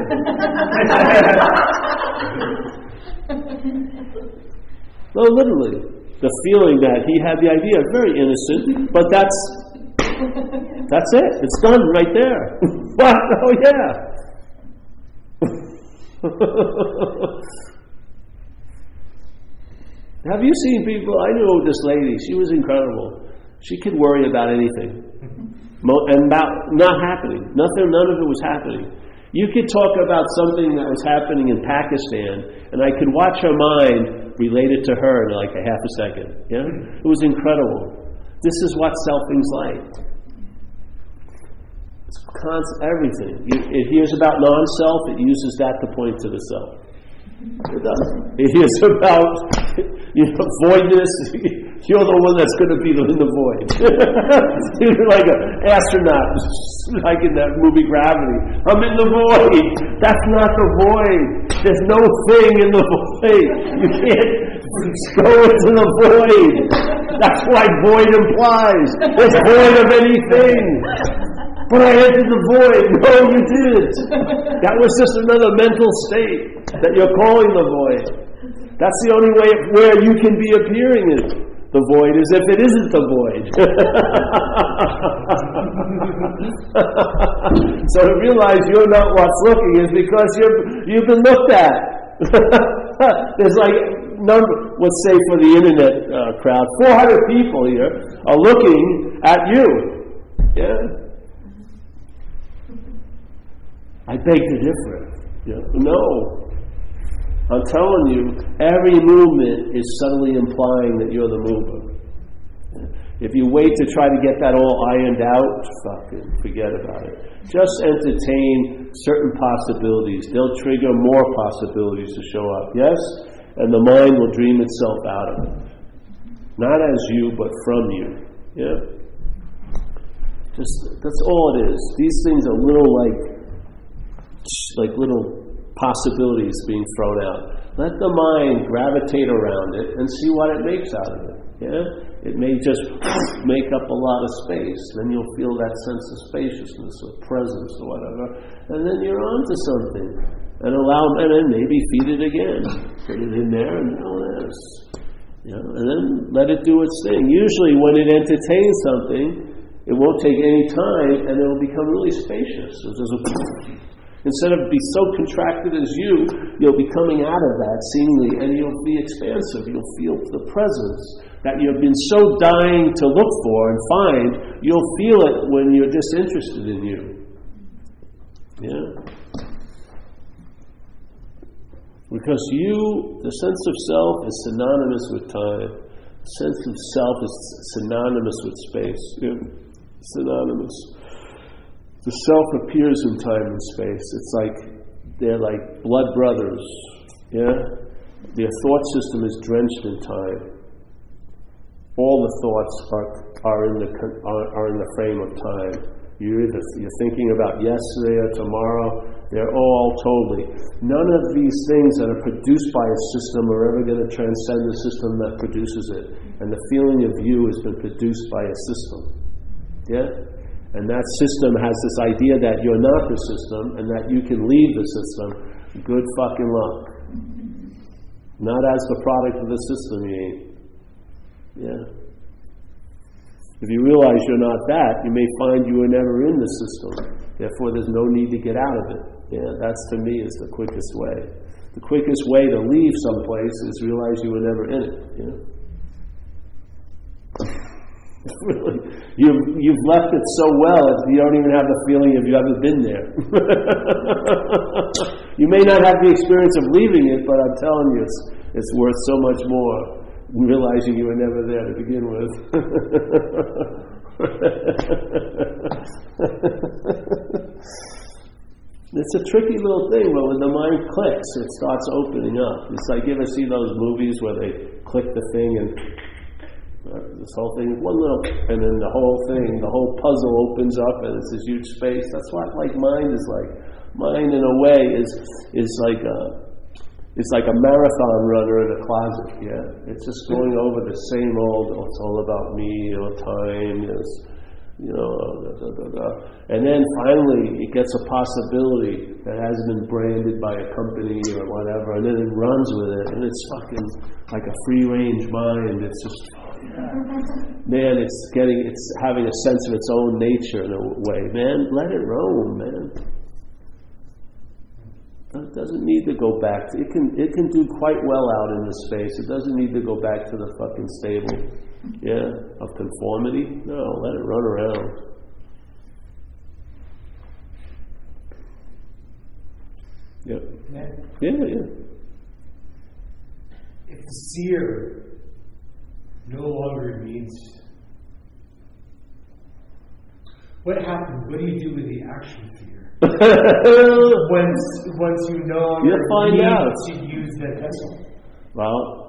No, literally. The feeling that he had the idea, very innocent, but that's it. It's done right there. What? Oh, yeah. Have you seen people? I knew this lady. She was incredible. She could worry about anything, and about not happening. None of it was happening. You could talk about something that was happening in Pakistan, and I could watch her mind related to her in like a half a second. Yeah, it was incredible. This is what selfing's like. It's everything. It hears about non-self. It uses that to point to the self. It does. It hears about voidness. You're the one that's going to be in the void. You're like an astronaut, like in that movie Gravity. I'm in the void. That's not the void. There's no thing in the void. You can't go into the void. That's why void implies there's void of anything. But I entered the void. No, you didn't. That was just another mental state that you're calling the void. That's the only way where you can be appearing in the void is if it isn't the void. So to realize you're not what's looking is because you've been looked at. There's like let's say for the internet crowd, 400 people here are looking at you. Yeah. I beg to differ. Yeah. No. I'm telling you, every movement is subtly implying that you're the mover. If you wait to try to get that all ironed out, fucking forget about it. Just entertain certain possibilities. They'll trigger more possibilities to show up, yes? And the mind will dream itself out of it. Not as you, but from you. Yeah? That's all it is. These things are little like little possibilities being thrown out. Let the mind gravitate around it and see what it makes out of it. Yeah? It may just make up a lot of space. Then you'll feel that sense of spaciousness or presence or whatever. And then you're on to something. And then maybe feed it again. Put it in there and now this. You know, and then let it do its thing. Usually when it entertains something, it won't take any time and it'll become really spacious. So instead of be so contracted as you'll be coming out of that seemingly, and you'll be expansive. You'll feel the presence that you've been so dying to look for and find. You'll feel it when you're just interested in you. Yeah? Because the sense of self is synonymous with time. The sense of self is synonymous with space. Yeah? Synonymous. The self appears in time and space. It's like they're like blood brothers. Yeah? Their thought system is drenched in time. All the thoughts are in the frame of time. You're thinking about yesterday or tomorrow. They're all totally. None of these things that are produced by a system are ever going to transcend the system that produces it. And the feeling of you has been produced by a system. Yeah? And that system has this idea that you're not the system and that you can leave the system. Good fucking luck. Not as the product of the system, you ain't. Yeah. If you realize you're not that, you may find you were never in the system. Therefore, there's no need to get out of it. Yeah, that's to me is the quickest way. The quickest way to leave someplace is realize you were never in it. Yeah. Really, you've left it so well that you don't even have the feeling if you've ever been there. You may not have the experience of leaving it, but I'm telling you, it's worth so much more than realizing you were never there to begin with. It's a tricky little thing, but when the mind clicks, it starts opening up. It's like, you ever see those movies where they click the thing and this whole thing, one little, and then the whole thing, the whole puzzle opens up and it's this huge space. That's what mind is like. Mind, in a way, is like it's like a marathon runner in a closet. Yeah, it's just going over the same old. Oh, it's all about me. Time is. And then finally it gets a possibility that hasn't been branded by a company or whatever, and then it runs with it, and it's fucking like a free-range mind. It's just, man, it's having a sense of its own nature in a way. Man, let it roam, man. It doesn't need to go back. It can do quite well out in the space. It doesn't need to go back to the fucking stable. Yeah, of conformity? No, let it run around. Yep. Yeah. If the seer no longer needs, what happens? What do you do with the action figure? once you know you'll find out to use that vessel. Well,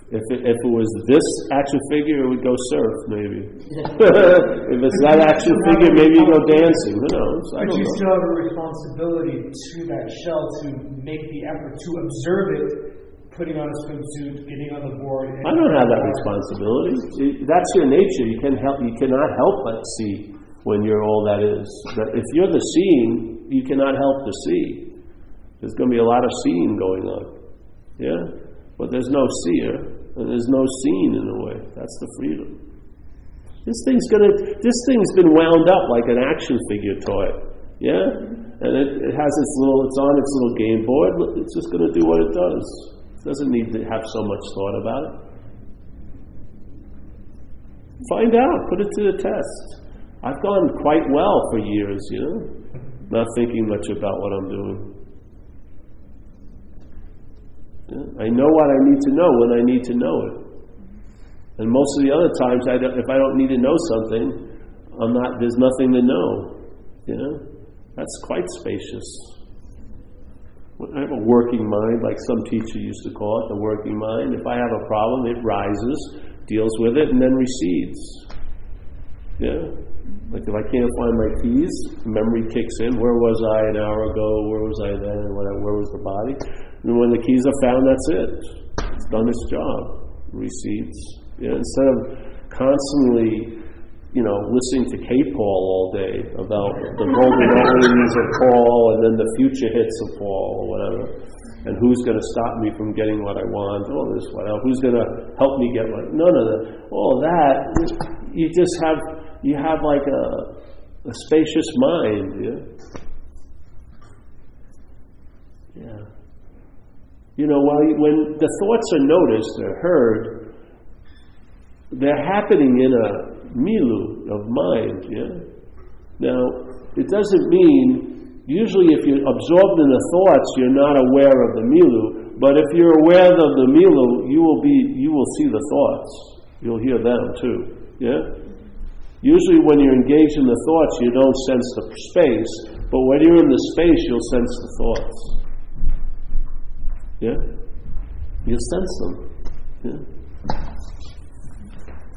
if it was this action figure, it would go surf, maybe. If it's that action figure, maybe you go dancing. Who knows? But you still have a responsibility to that shell to make the effort to observe it, putting on a swimsuit, getting on the board. I don't have that responsibility. That's your nature. You cannot help but see when you're all that is. But if you're the seeing, you cannot help to see. There's going to be a lot of seeing going on. Yeah? But there's no seer, and there's no seen in a way. That's the freedom. This thing's been wound up like an action figure toy. Yeah? And it has it's on its little game board. It's just going to do what it does. It doesn't need to have so much thought about it. Find out. Put it to the test. I've gone quite well for years, not thinking much about what I'm doing. Yeah? I know what I need to know when I need to know it. And most of the other times, if I don't need to know something, there's nothing to know. That's quite spacious. I have a working mind, like some teacher used to call it, the working mind. If I have a problem, it rises, deals with it, and then recedes. Yeah? Like if I can't find my keys, memory kicks in. Where was I an hour ago? Where was I then? Where was the body? And when the keys are found, that's it. It's done its job. Recedes. Yeah? Instead of constantly, listening to K-Paul all day about the golden omens of Paul, and then the future hits of Paul or whatever, and who's going to stop me from getting what I want? All this, whatever. Who's going to help me get what? None of that. All that. You have like a spacious mind. Yeah. Yeah. When the thoughts are noticed, they're heard, they're happening in a milu of mind, yeah? Now, it doesn't mean, usually if you're absorbed in the thoughts, you're not aware of the milu, but if you're aware of the milu, you will see the thoughts. You'll hear them too, yeah? Usually when you're engaged in the thoughts, you don't sense the space, but when you're in the space, you'll sense the thoughts. Yeah? You'll sense them. Yeah?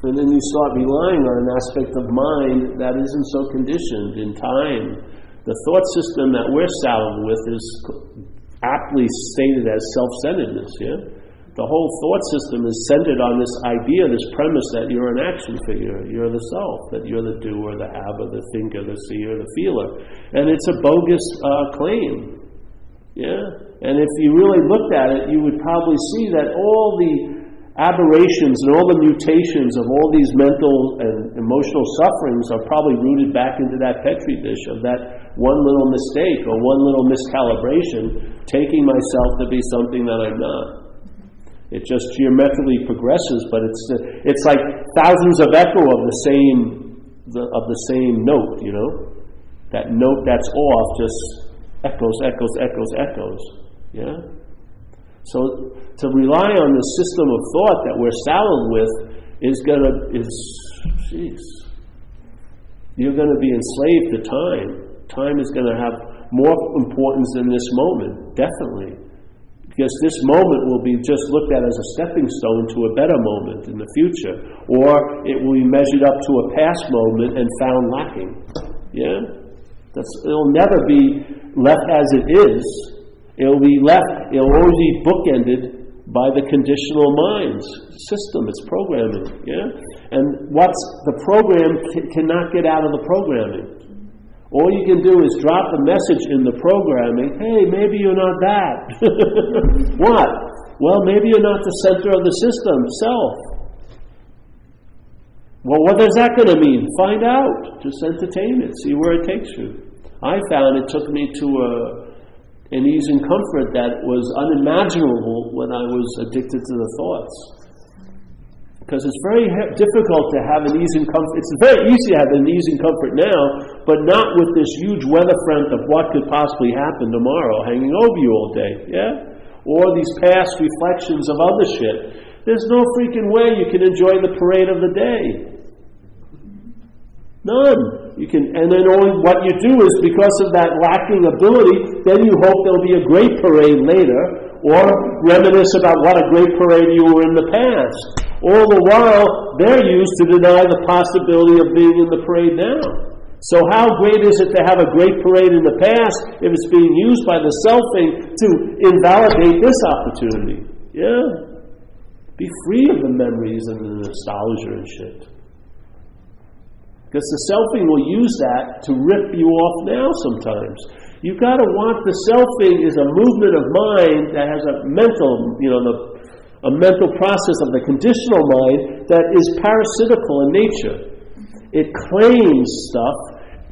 And then you start relying on an aspect of mind that isn't so conditioned in time. The thought system that we're saddled with is aptly stated as self-centeredness, yeah? The whole thought system is centered on this idea, this premise that you're an action figure, you're the self, that you're the doer, the haver, the thinker, the seer, the feeler. And it's a bogus claim, yeah? And if you really looked at it, you would probably see that all the aberrations and all the mutations of all these mental and emotional sufferings are probably rooted back into that Petri dish of that one little mistake or one little miscalibration, taking myself to be something that I'm not. It just geometrically progresses, but it's like thousands of echo of the same note, That note that's off just echoes, yeah? So to rely on the system of thought that we're saddled with you're going to be enslaved to time. Time is going to have more importance than this moment, definitely. Because this moment will be just looked at as a stepping stone to a better moment in the future. Or it will be measured up to a past moment and found lacking. Yeah? It'll never be left as it is. It'll always be bookended by the conditional mind's system, its programming. Yeah? And the program cannot get out of the programming. All you can do is drop a message in the programming, hey, maybe you're not that. What? Well, maybe you're not the center of the system, self. Well, what is that going to mean? Find out. Just entertain it. See where it takes you. I found it took me to an ease and comfort that was unimaginable when I was addicted to the thoughts. Because it's very difficult to have an ease and comfort. It's very easy to have an ease and comfort now, but not with this huge weather front of what could possibly happen tomorrow hanging over you all day, yeah? Or these past reflections of other shit. There's no freaking way you can enjoy the parade of the day. None. And then only what you do is, because of that lacking ability, then you hope there'll be a great parade later, or reminisce about what a great parade you were in the past. All the while, they're used to deny the possibility of being in the parade now. So how great is it to have a great parade in the past if it's being used by the selfing to invalidate this opportunity? Yeah. Be free of the memories and the nostalgia and shit. Because the selfing will use that to rip you off now sometimes. You've got to want the selfing is a movement of mind that has a mental, a mental process of the conditional mind that is parasitical in nature. It claims stuff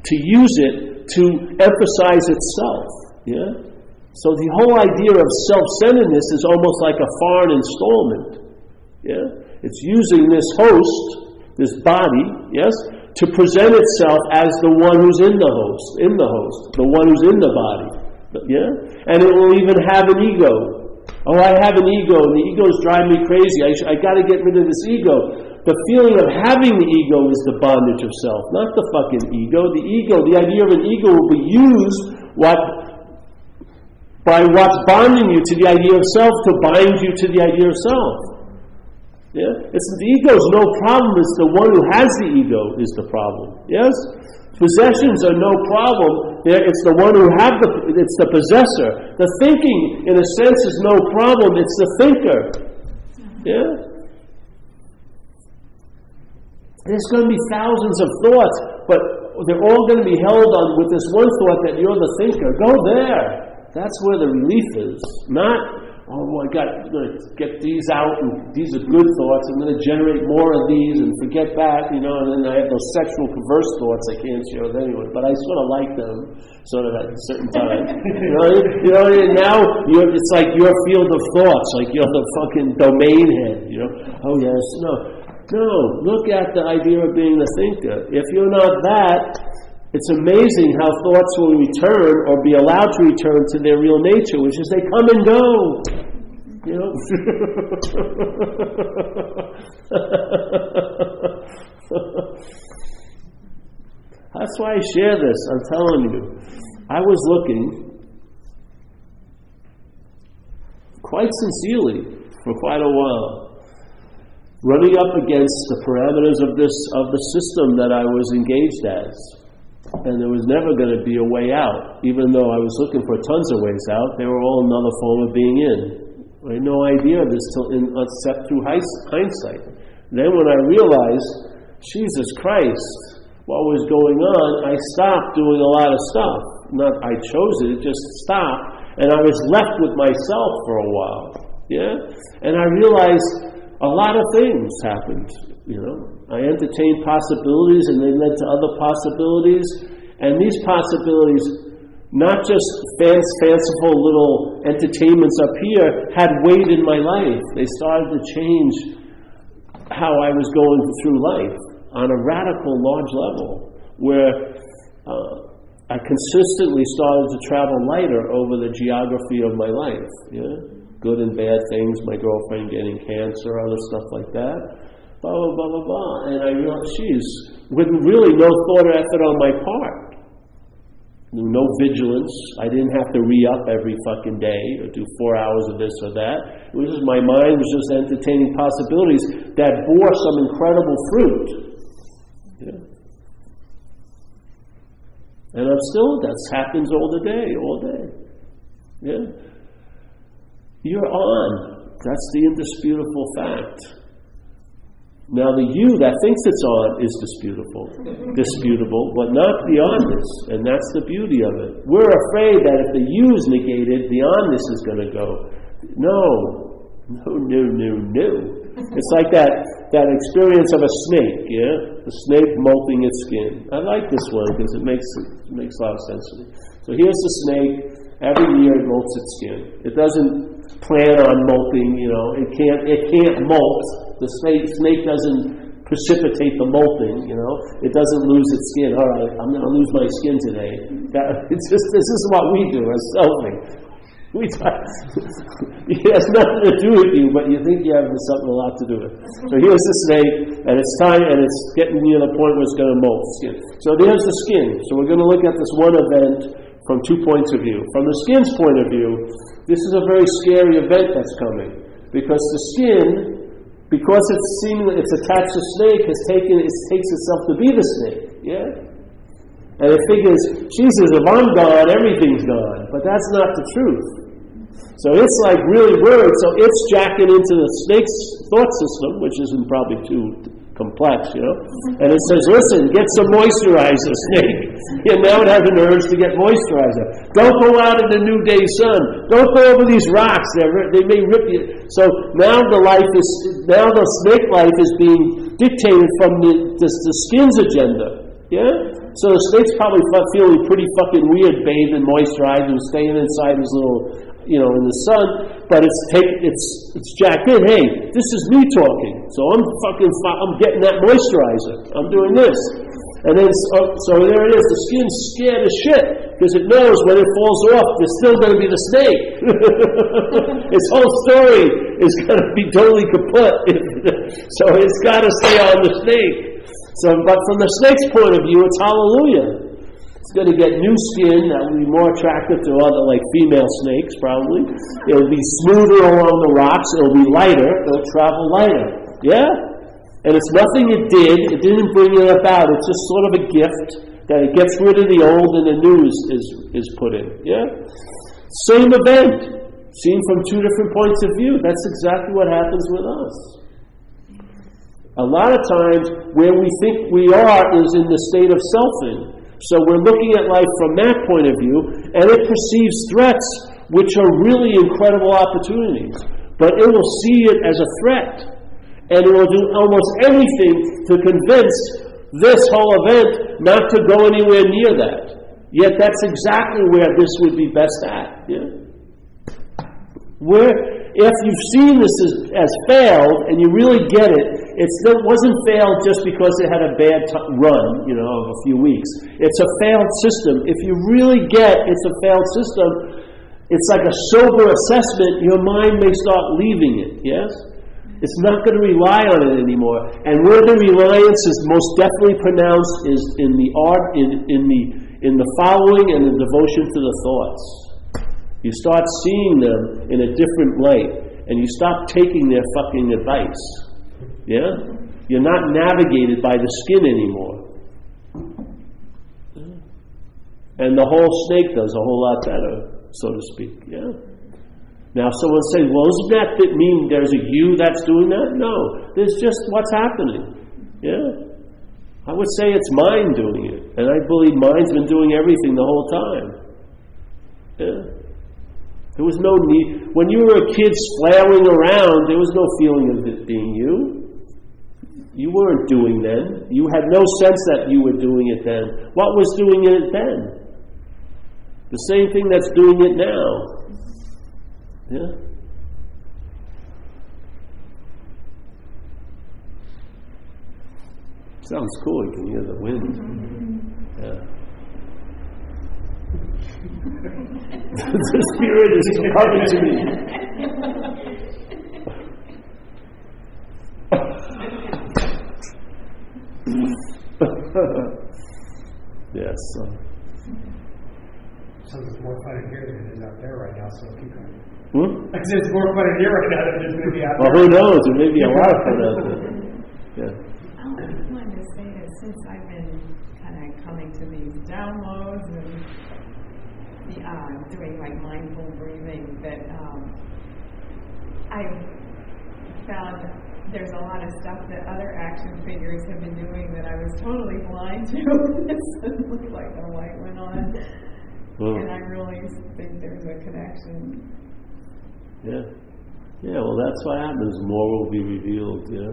to use it to emphasize itself. Yeah? So the whole idea of self-centeredness is almost like a foreign installment. Yeah? It's using this host, this body, yes, to present itself as the one who's in the host, the one who's in the body. Yeah? And it will even have an ego. Oh, I have an ego, and the ego's driving me crazy. I got to get rid of this ego. The feeling of having the ego is the bondage of self, not the fucking ego. The ego, the idea of an ego will be used by what's bonding you to the idea of self to bind you to the idea of self. Yeah? The ego's no problem. It's the one who has the ego is the problem. Yes? Possessions are no problem. It's the one who it's the possessor. The thinking, in a sense, is no problem. It's the thinker. Yeah? There's going to be thousands of thoughts, but they're all going to be held on with this one thought that you're the thinker. Go there. That's where the relief is. Not, oh, I'm going to get these out, and these are good thoughts. I'm going to generate more of these and forget that, and then I have those sexual perverse thoughts I can't share with anyone, but I sort of like them, sort of at a certain time. And now it's like your field of thoughts, like you're the fucking domain head, Oh, yes, no, look at the idea of being the thinker. If you're not that, it's amazing how thoughts will return or be allowed to return to their real nature, which is they come and go. That's why I share this, I'm telling you. I was looking quite sincerely for quite a while, running up against the parameters of the system that I was engaged as. And there was never going to be a way out. Even though I was looking for tons of ways out, they were all another form of being in. I had no idea of this except through hindsight. Then when I realized, Jesus Christ, what was going on, I stopped doing a lot of stuff. Not I chose it just stopped. And I was left with myself for a while. Yeah? And I realized a lot of things happened, I entertained possibilities, and they led to other possibilities. And these possibilities, not just fanciful little entertainments up here, had weight in my life. They started to change how I was going through life on a radical, large level, where I consistently started to travel lighter over the geography of my life. Yeah? Good and bad things, my girlfriend getting cancer, other stuff like that, blah, blah, blah, blah, blah. And I realized, with really no thought or effort on my part. No vigilance. I didn't have to re-up every fucking day or do 4 hours of this or that. It was just, my mind was just entertaining possibilities that bore some incredible fruit. Yeah. And I'm still, that happens all day. Yeah. You're on. That's the indisputable fact. Now the you that thinks it's on is disputable, but not the onness, and that's the beauty of it. We're afraid that if the you is negated, the onness is going to go. No. It's like that experience of a snake, yeah? The snake molting its skin. I like this one because it makes a lot of sense to me. So here's the snake. Every year it molts its skin. It doesn't plan on molting, it can't molt. The snake doesn't precipitate the molting, It doesn't lose its skin. All right, I'm going to lose my skin today. This is what we do as selfing. It has nothing to do with you, but you think you have something a lot to do with it. So here's the snake, and it's time, and it's getting near the point where it's going to molt the skin. So there's the skin. So we're going to look at this one event from 2 points of view. From the skin's point of view, this is a very scary event that's coming, because the skin, because it's attached to snake, takes itself to be the snake. Yeah? And it figures, Jesus, if I'm gone, everything's gone. But that's not the truth. So it's like really worried. So it's jacking into the snake's thought system, which isn't probably too complex, And it says, listen, get some moisturizer, snake. And now it has an urge to get moisturizer. Don't go out in the noonday sun. Don't go over these rocks. They may rip you. So now the snake life is being dictated from the skin's agenda. Yeah? So the snake's probably feeling pretty fucking weird, bathed and moisturized and staying inside his little, in the sun, but it's jacked in. Hey, this is me talking. So I'm getting that moisturizer. I'm doing this. And then, so there it is. The skin's scared as shit because it knows when it falls off, there's still going to be the snake. Its whole story is going to be totally kaput. So it's got to stay on the snake. So, but from the snake's point of view, it's hallelujah. It's going to get new skin that will be more attractive to other, like female snakes, probably. It'll be smoother along the rocks. It'll be lighter. It'll travel lighter. Yeah? And it's nothing it did. It didn't bring it about. It's just sort of a gift that it gets rid of the old and the new is put in. Yeah? Same event, seen from 2 different points of view. That's exactly what happens with us. A lot of times, where we think we are is in the state of selfing. So we're looking at life from that point of view, and it perceives threats, which are really incredible opportunities. But it will see it as a threat. And it will do almost anything to convince this whole event not to go anywhere near that. Yet that's exactly where this would be best at. Yeah? Where, if you've seen this as failed, and you really get it, it wasn't failed just because it had a bad run, of a few weeks. It's a failed system. If you really get it's a failed system, it's like a sober assessment. Your mind may start leaving it. Yes, it's not going to rely on it anymore. And where the reliance is most definitely pronounced is in the art, in the following and the devotion to the thoughts. You start seeing them in a different light, and you stop taking their fucking advice. Yeah? You're not navigated by the skin anymore. And the whole snake does a whole lot better, so to speak. Yeah? Now someone says, well, doesn't that mean there's a you that's doing that? No. There's just what's happening. Yeah? I would say it's mind doing it. And I believe mind's been doing everything the whole time. Yeah? There was no need. When you were a kid flailing around, there was no feeling of it being you. You weren't doing then. You had no sense that you were doing it then. What was doing it then? The same thing that's doing it now. Yeah? Sounds cool. You can hear the wind. Yeah. The Spirit is coming to me. Yes. So it's more fun in here than it is out there right now, so keep going. Hmm? I said it's more fun in here right now than it's going to be out Well, there. who knows? There may be a lot of fun out there. Yeah. I wanted to say that since I've been kind of coming to these downloads and doing like mindful breathing, that I've found there's a lot of stuff that other action figures have been doing that I was totally blind to. It looked like the light went on. And I really think there's a connection. Yeah. Yeah, well, that's what happens. More will be revealed, Yeah.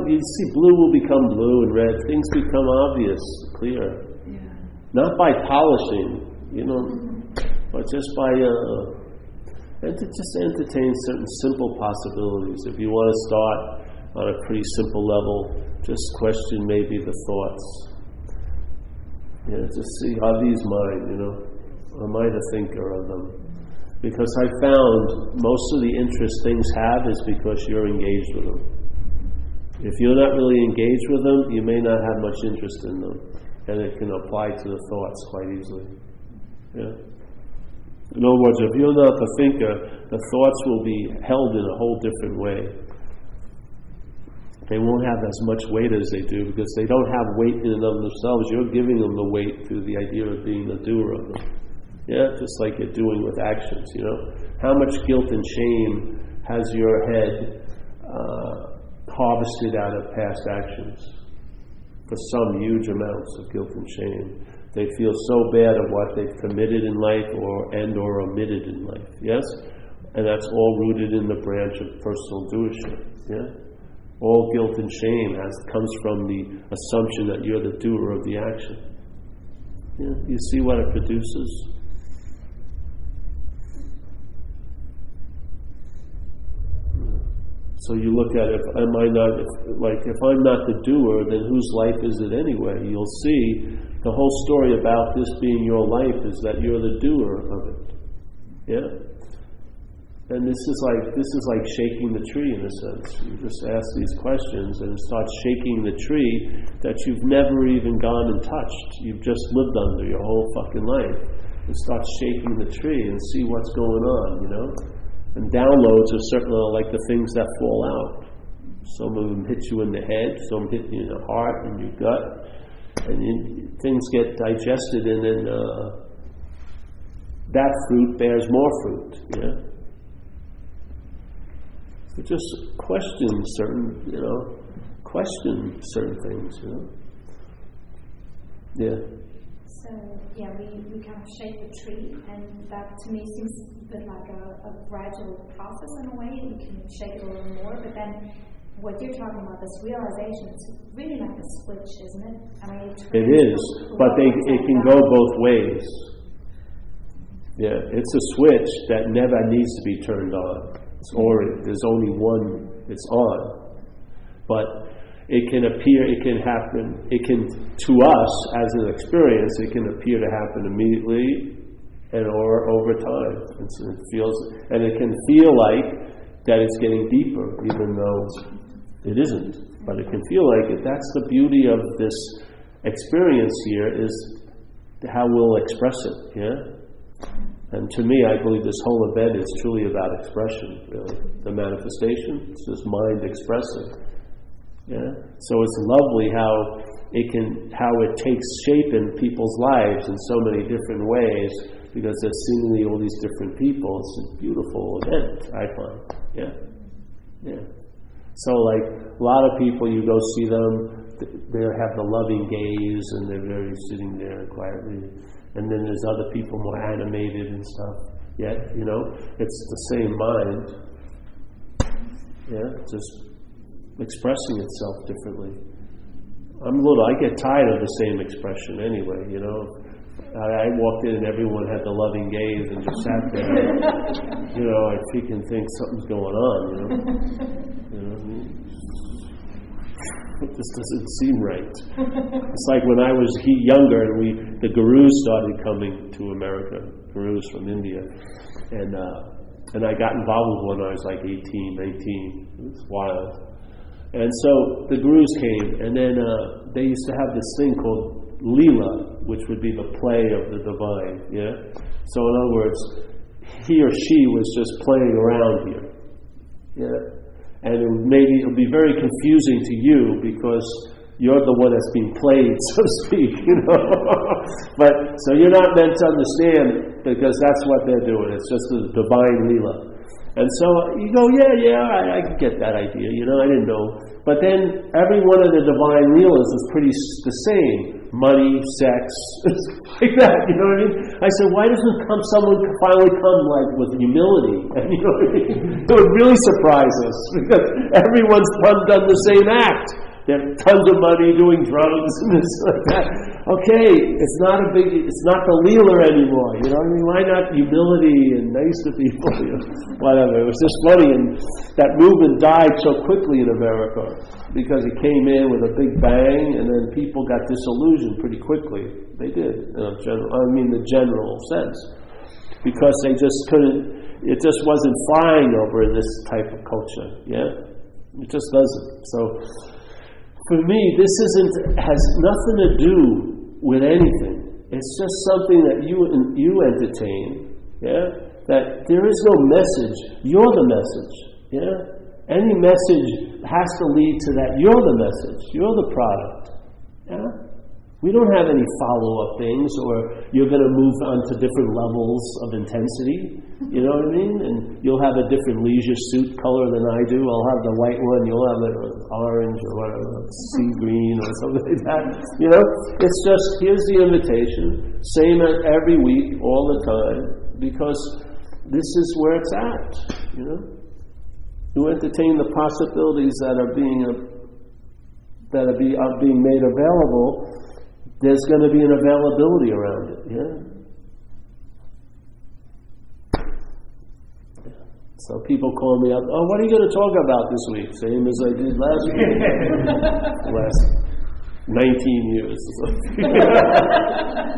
You see, blue will become blue and red. Things become obvious, clear. Yeah. Not by polishing, but just by and to just entertain certain simple possibilities. If you want to start on a pretty simple level, just question maybe the thoughts. Just see, are these mine, Am I the thinker of them? Because I found most of the interest things have is because you're engaged with them. If you're not really engaged with them, you may not have much interest in them. And it can apply to the thoughts quite easily. Yeah. In other words, if you're not the thinker, the thoughts will be held in a whole different way. They won't have as much weight as they do because they don't have weight in and of themselves. You're giving them the weight through the idea of being the doer of them. Yeah, just like you're doing with actions, How much guilt and shame has your head harvested out of past actions? For some huge amounts of guilt and shame. They feel so bad of what they've committed in life or omitted in life. Yes? And that's all rooted in the branch of personal doership. Yeah? All guilt and shame comes from the assumption that you're the doer of the action. Yeah? You see what it produces? So you look at if I'm not the doer, then whose life is it anyway? You'll see the whole story about this being your life is that you're the doer of it. Yeah? And this is like shaking the tree in a sense. You just ask these questions and it starts shaking the tree that you've never even gone and touched. You've just lived under your whole fucking life. It starts shaking the tree and see what's going on, And downloads are certainly like the things that fall out. Some of them hit you in the head, some hit you in the heart and your gut, and things get digested, and then that fruit bears more fruit. Yeah. So just question certain things. Yeah. So, we kind of shake the tree, and that to me seems a bit like a gradual process in a way. You can shake it a little more, but then what you're talking about, this realization, it's really like a switch, isn't it? It is, but it can go both ways. Yeah, it's a switch that never needs to be turned on. There's only one, it's on. But it can appear, it can happen, to us as an experience, it can appear to happen immediately or over time. And it can feel like that it's getting deeper, even though it isn't. But it can feel like it. That's the beauty of this experience here, is how we'll express it, yeah? And to me, I believe this whole event is truly about expression, really. The manifestation, it's just mind expressing. Yeah? So it's lovely how it takes shape in people's lives in so many different ways, because there's seemingly all these different people. It's a beautiful event, I find. Yeah? Yeah. So like a lot of people, you go see them, they have the loving gaze and they're very sitting there quietly. And then there's other people more animated and stuff. Yet, it's the same mind. Yeah, just expressing itself differently. I get tired of the same expression anyway, I walked in and everyone had the loving gaze and just sat there. I freaking think something's going on, It just doesn't seem right. It's like when I was younger and the gurus started coming to America, gurus from India, and I got involved with one when I was like 18, 19. It was wild. And so the gurus came, and then they used to have this thing called lila, which would be the play of the divine. Yeah. So in other words, he or she was just playing around here. Yeah. And maybe it'll be very confusing to you because you're the one that's being played, so to speak, But, so you're not meant to understand because that's what they're doing. It's just the divine lila. And so you go, I get that idea, I didn't know. But then every one of the divine leelas is pretty the same. Money, sex, like that, you know what I mean? I said, why doesn't someone finally come like with humility? And you know what I mean? It would really surprise us because everyone's done the same act. They have tons of money doing drugs and this like that. Okay, it's not the leela anymore. You know what I mean? Why not humility and nice to people? Whatever. It was just funny, and that movement died so quickly in America because it came in with a big bang, and then people got disillusioned pretty quickly. They did, the general sense, because they just couldn't. It just wasn't flying over this type of culture. Yeah, it just doesn't. So. For me, this has nothing to do with anything. It's just something that you entertain. Yeah, that there is no message. You're the message. Yeah, any message has to lead to that. You're the message. You're the product. Yeah, we don't have any follow-up things, or you're going to move on to different levels of intensity. You know what I mean? And you'll have a different leisure suit color than I do. I'll have the white one. You'll have an orange or whatever, sea green or something like that. It's just, here's the invitation. Same every week, all the time, because this is where it's at. You entertain the possibilities that are being made available. There's going to be an availability around it. Yeah. So people call me up, what are you going to talk about this week? Same as I did last week. Last 19 years.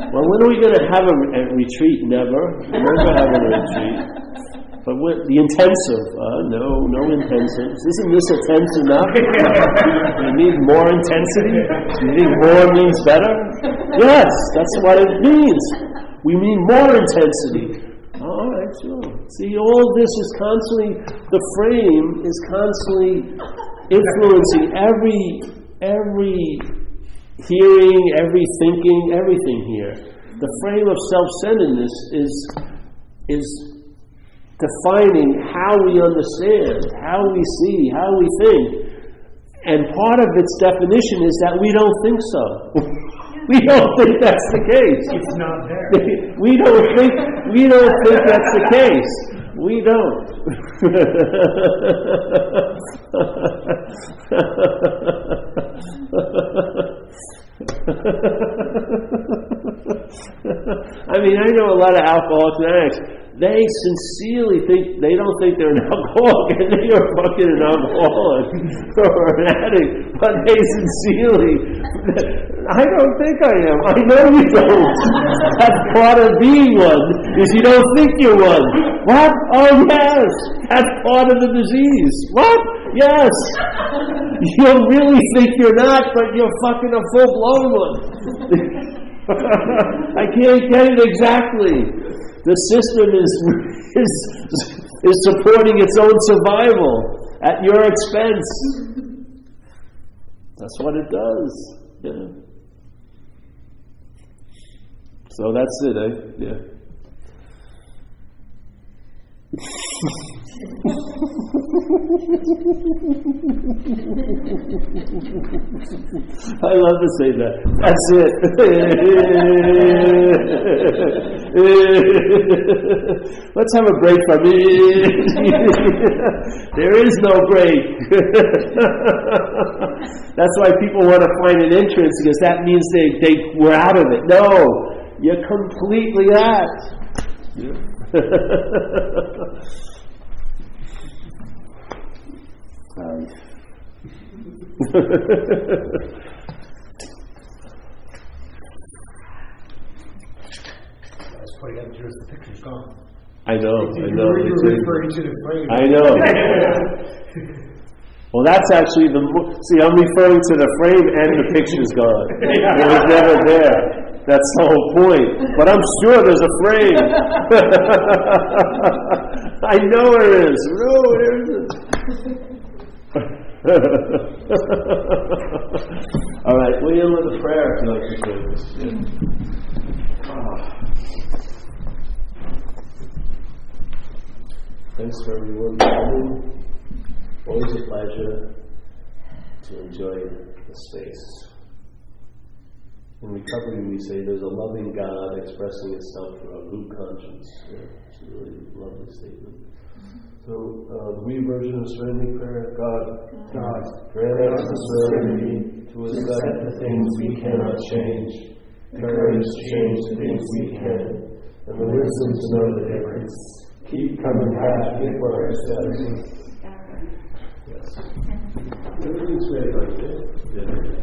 Well, when are we going to have a retreat? Never. Never having a retreat. But the intensive, no intensives. Isn't this intense enough? You need more intensity? You think more means better? Yes, that's what it means. We mean more intensity. All right, sure. See, all this is constantly, the frame is constantly influencing every hearing, every thinking, everything here. The frame of self-centeredness is defining how we understand, how we see, how we think. And part of its definition is that we don't think so. We don't think that's the case. It's not there. We don't think that's the case. We don't. I know a lot of alcoholics and addicts. They sincerely think, they don't think they're an alcoholic, and they are fucking an alcoholic or an addict, but they sincerely, I don't think I am. I know you don't. That's part of being one, is you don't think you're one. What? Oh yes, that's part of the disease. What? Yes. You really think you're not, but you're fucking a full-blown one. I can't get it exactly. The system is supporting its own survival at your expense. That's what it does. Yeah. So that's it, eh? Yeah. I love to say that. That's it. Let's have a break from it. There is no break. That's why people want to find an entrance, because that means they were out of it. No, you're completely out. Yeah. Sorry. That's what you got to do is the picture's gone. I know. You're referring to the frame. I know. Well, that's actually see, I'm referring to the frame and the picture's gone. It was never there. That's the whole point. But I'm sure there's a frame. I know there is. No, there isn't. All right, we'll end with a prayer if you like to do this. Thanks for everyone coming. Always a pleasure to enjoy the space. In recovery, we say there's a loving God expressing itself through our root conscience. Yeah, it's a really lovely statement. So, the version of Serenity Prayer, God, grant us the serenity to accept the things we cannot change, courage to change the things we can, and the wisdom to know the difference. Keep coming back for our acceptance. Yes. Everything's ready right there. Yeah.